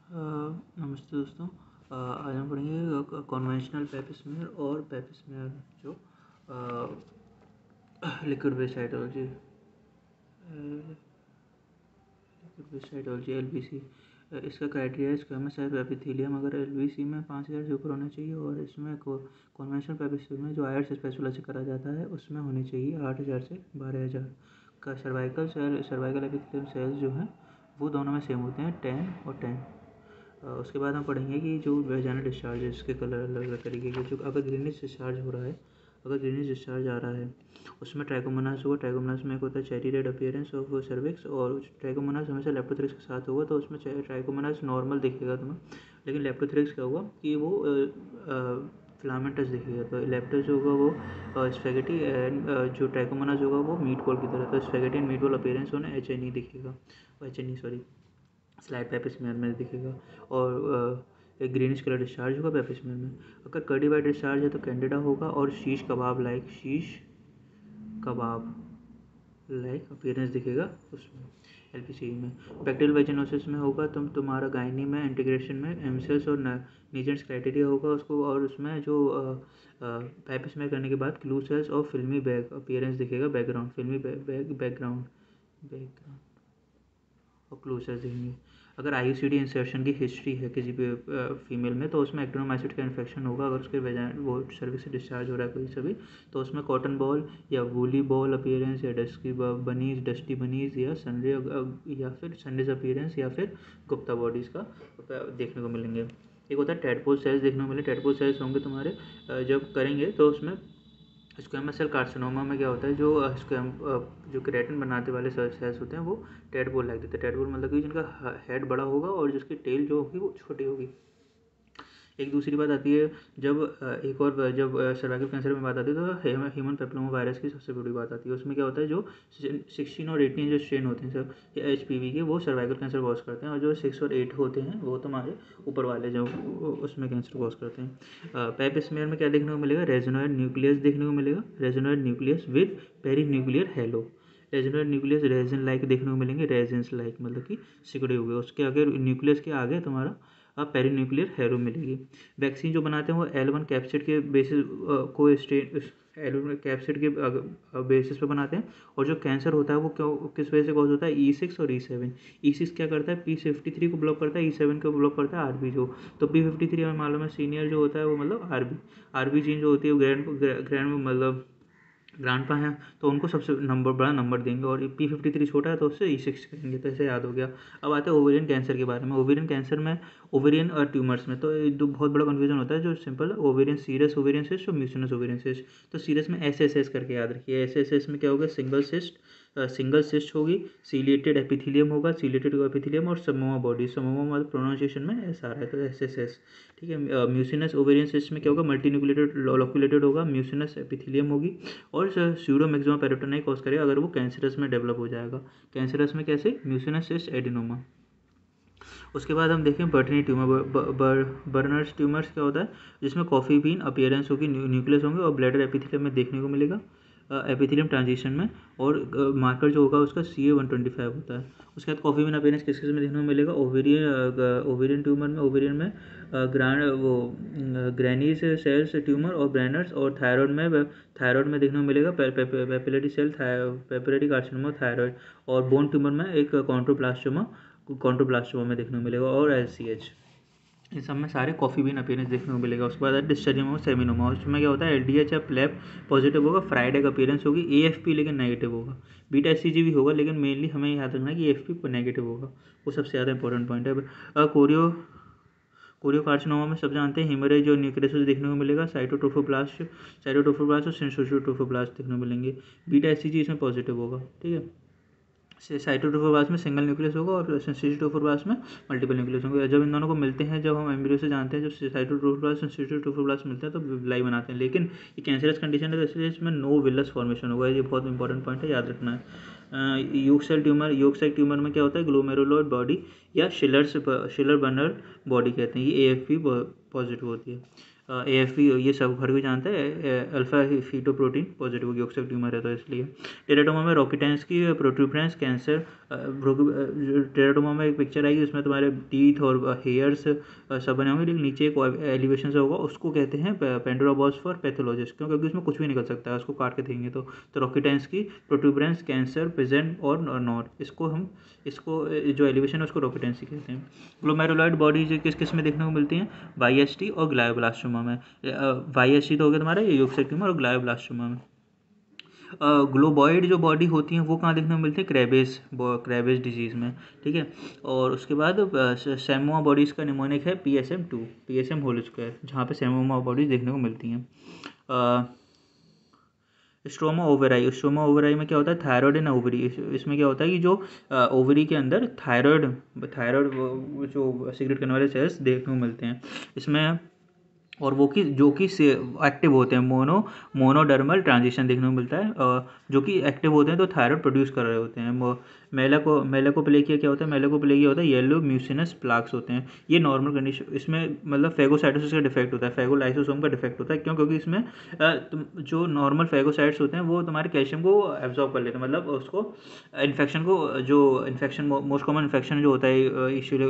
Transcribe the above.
नमस्ते दोस्तों। आज हम पढ़ेंगे कॉन्वेंशनल पेप स्मेयर और पेप स्मेयर जो लिक्विड बेस्ड साइटोलॉजी LBC। इसका क्राइटेरिया है स्क्वेमस सेल एपिथेलियम अगर LBC में 5000 से ऊपर होना चाहिए और इसमें कॉन्वेंशनल पेप स्मेयर में जो आयर्स स्पेसुला से करा जाता है उसमें होनी चाहिए 8000 से 12000 का। सर्वाइकल एपिथेलियम सेल्स जो हैं वो दोनों में सेम होते हैं 10 और 10। उसके बाद हम पढ़ेंगे कि जो वेजाइनल डिस्चार्ज है इसके कलर अलग अलग तरीके के, जो अगर ग्रीनिश डिस्चार्ज हो रहा है, अगर ग्रीनिश डिस्चार्ज आ रहा है उसमें ट्राइकोमोनास होगा। ट्राइकोमोनास में एक होता है cherry red appearance of cervix, और ट्राइकोमोनास हमेशा लेप्टोथोरेक्स के साथ होगा तो उसमें ट्राइकोमोनास नॉर्मल दिखेगा तुम्हें, लेकिन लेप्टोथोरेक्स क्या होगा कि वो फिलामेंटस दिखेगा। तो लेप्टस जो होगा वो स्पेगेटी एंड जो ट्राइकोमोनास होगा वो मीट बॉल की तरह। तो spaghetti and meet ball appearance होना HNE दिखेगा, HNE सॉरी स्लाइड पेप स्मेयर में दिखेगा। और एक ग्रीनिश कलर डिस्चार्ज होगा पेप स्मेयर में। अगर कर्डी वाइट डिस्चार्ज है तो कैंडिडा होगा और शीश कबाब लाइक अपीयरेंस दिखेगा उसमें LPCE में। बैक्टीरियल वेजिनोसिस में होगा तुम्हारा गायनी में इंटीग्रेशन में एमसेल्स और नीजेंट्स क्राइटेरिया होगा उसको, और उसमें जो पेप स्मेयर करने के बाद क्लू सेल्स और फिल्मी बैग अपीयरेंस दिखेगा, बैकग्राउंड फिल्मी बैकग्राउंड और क्लू सेल्स दिखेंगे। अगर IUCD इंसर्शन की हिस्ट्री है किसी भी फीमेल में तो उसमें एक्टिनोमाइसिट का इन्फेक्शन होगा। अगर उसके वो सर्विस से डिस्चार्ज हो रहा है कोई सभी तो उसमें कॉटन बॉल या वूली बॉल अपीयरेंस या डस्टी बनीज या फिर सनरेज अपीयरेंस या फिर गुप्ता बॉडीज़ का देखने को मिलेंगे। एक होता है टेडपोल सेल्स देखने को मिले। टेडपोल सेल्स होंगे तुम्हारे जब करेंगे तो उसमें स्क्वेमस सेल कार्सिनोमा में क्या होता है, जो केराटिन बनाते वाले सेल्स होते हैं वो टेडपोल लाइक देते हैं। टेडपोल मतलब कि जिनका हेड बड़ा होगा और जिसकी टेल जो होगी वो छोटी होगी। एक दूसरी बात आती है जब जब सर्वाइकल कैंसर में बात आती है तो ह्यूमन पेप्लोमा वायरस की सबसे बड़ी बात आती है। उसमें क्या होता है जो 16 और 18 जो स्ट्रेन होते हैं सर HPV के वो सर्वाइकल कैंसर कॉज करते हैं, और जो 6 और 8 होते हैं वो तुम्हारे ऊपर वाले जो उसमें कैंसर कॉज करते हैं। पेप स्मेयर में क्या देखने को मिलेगा, रेजोनॉइड न्यूक्लियस देखने को मिलेगा, raisinoid nucleus with perinuclear halo. Raisinoid nucleus raisin like देखने को मिलेंगे, रेजिन्स लाइक मतलब कि सिकुड़े हुए। उसके आगे न्यूक्लियस के आगे तुम्हारा पेरीन्यूक्लियर हैरो मिलेगी। वैक्सीन जो बनाते हैं वो L1 कैप्सिड के बेसिस को L1 कैप्सिड के बेसिस पे बनाते हैं, और जो कैंसर होता है वो किस वजह से कॉज होता है, E6 और E7। E6 क्या करता है, P53 को ब्लॉक करता है, E7 को ब्लॉक करता है RB जो। तो P53 हमें मालूम है सीनियर जो होता है वो मतलब RB जीन जो होती है ग्रैंड मतलब ग्रांड पा हैं तो उनको सबसे बड़ा नंबर देंगे, और P53 छोटा है तो उससे E6 करेंगे। तो ऐसे याद हो गया। अब आते हैं ओवेरियन कैंसर के बारे में। ओवेरियन कैंसर में ओवेरियन और ट्यूमर्स में तो दो बहुत बड़ा कन्फ्यूजन होता है। जो simple ovarian serous ovarian cyst और म्यूसिनस ओवेरियन सिस्ट। तो सीरस में SSS करके याद रखिए। SSS में क्या होगा, सिंगल सिस्ट होगी, सीलिएटेड एपिथेलियम होगा, सीलिएटेड एपिथेलियम और समोमा बॉडी। समोमा मतलब प्रोनाउंसिएशन में S आ रहा है तो SSS, ठीक है। म्यूसिनस ओवेरियन सिस्ट में क्या होगा, मल्टीन्यूक्लिएटेड लॉक्यूलेटेड होगा, म्यूसिनस एपिथेलियम होगी, और स्यूडो मैक्सिमा पेरिटोनाई कॉज करेगा अगर वो कैंसरस में डेवलप हो जाएगा। कैंसरस में कैसे, म्यूसिनस सिस्ट एडिनोमा। उसके बाद हम देखें बर्टनी ट्यूमर। बर्नर्स ट्यूमर्स क्या होता है, जिसमें कॉफी बीन अपीयरेंस होगी, न्यूक्लियस होंगे और ब्लैडर एपिथेलियम में देखने को मिलेगा एपिथेलियम ट्रांजिशन में, और मार्कर जो होगा उसका CA-125 होता है। उसके बाद कॉफी बीन अपीयरेंस किस में देखने को मिलेगा, ओवेरियन ट्यूमर में, ओवेरियन में ग्रैनीज सेल्स ट्यूमर और ब्रैनर्स, और थायराइड में देखने को मिलेगा papillary cell papillary carcinoma thyroid, और बोन ट्यूमर में एक कॉन्ट्रोब्लास्टोमा में देखने को मिलेगा, और LCH। इन सब में सारे कॉफी बीन अपीयरेंस देखने को मिलेगा। उसके बाद डिस्चार्जिंग और सेमिनोमा, उसमें क्या होता है LDH या प्लेप पॉजिटिव होगा, फ्राइड एग अपीयरेंस होगी, AFP लेकिन नेगेटिव होगा, बीटा HCG भी होगा लेकिन मेनली हमें याद रखना है कि AFP नेगेटिव होगा, वो सबसे ज़्यादा इंपॉर्टेंट पॉइंट है। कोरियोकार्सिनोमा में सब जानते हैं हेमरेज और न्यूक्लियस देखने को मिलेगा, साइटोट्रोफोब्लास्ट और सेंसोट्रोफोब्लास्ट देखने को मिलेंगे। बीटा HCG इसमें पॉजिटिव होगा, ठीक है। साइटोट्रोफोब्लास्ट में सिंगल न्यूक्लियस होगा और सेंसोट्रोफोब्लास्ट में मल्टीपल न्यूक्लियस होंगे। जब इन दोनों को मिलते हैं, जब हम एम्ब्रियो से जानते हैं, जब साइटोट्रोफोब्लास्ट सेंसोट्रोफोब्लास्ट मिलते हैं तो विलाई बनाते हैं, लेकिन ये कैंसरस कंडीशन है तो इसलिए इसमें नो विलस फॉर्मेशन होगा। ये बहुत इंपॉर्टेंट पॉइंट है, याद रखना है। योग सेल ट्यूमर में क्या होता है, ग्लोमेरुलर बॉडी या शिलर बर्नर बॉडी कहते हैं, ये AFP पॉजिटिव होती है। AFP ये सब हर कोई जानता है, alpha fetoprotein positive Yorkshire tumour है तो इसलिए। टेराटोमा में रोकिटेंस की प्रोट्रूबरेंस कैंसर, टेराटोमा में एक पिक्चर आएगी उसमें तुम्हारे टीथ और हेयर्स सब बने होंगे, लेकिन नीचे एक एलिवेशन से होगा, उसको कहते हैं पेंडोरा बॉस फॉर पैथोलॉजिस्ट, क्योंकि उसमें कुछ भी निकल सकता है, उसको काट के देंगे तो रोकिटेंस की प्रोट्रूबरेंस कैंसर प्रेजेंट और नॉट, इसको जो एलिवेशन है उसको रोकिटेंसी कहते हैं। ग्लोमेरुलॉइड बॉडीज किस किस में देखने को मिलती हैं? वाईएसटी और ग्लायोब्लास्टोमा में। वाईएसटी तो हो गया तुम्हारा ये यॉर्कशायर ट्यूमर, और ग्लायोब्लास्टोमा में। ग्लोबॉइड जो बॉडी होती हैं वो कहाँ देखने को मिलती है? क्रैबेज डिजीज़ में, ठीक है। और उसके बाद सेमोआ बॉडीज़ का निमोनिक है PSM2, PSM होल स्क्वायर, जहाँ पे सेमोआ बॉडीज़ देखने को मिलती हैं। स्ट्रोमा ओवराई, स्ट्रोमा ओवराई में क्या होता है? थायराइड इन ओवरी, इसमें क्या होता है कि जो ओवरी के अंदर थायराइड जो सीक्रेट करने वाले सेल्स देखने को मिलते हैं इसमें, और वो कि जो कि एक्टिव होते हैं, मोनोडर्मल ट्रांजिशन देखने को मिलता है, जो कि एक्टिव होते हैं तो थायराइड प्रोड्यूस कर रहे होते हैं। मेलाकोप्लेकिया क्या होता है? मेलाकोप्लेकिया होता है येलो म्यूसिनस प्लाक्स होते हैं, ये नॉर्मल कंडीशन, इसमें मतलब फेगोसाइटोसिस का डिफेक्ट होता है, फेगोलाइसोसोम का डिफेक्ट होता है, क्योंकि इसमें जो नॉर्मल फेगोसाइट्स होते हैं वो तुम्हारे कैल्शियम को एब्जॉर्ब कर लेते हैं, मतलब उसको इन्फेक्शन को, जो इन्फेक्शन मोस्ट कॉमन इन्फेक्शन जो होता है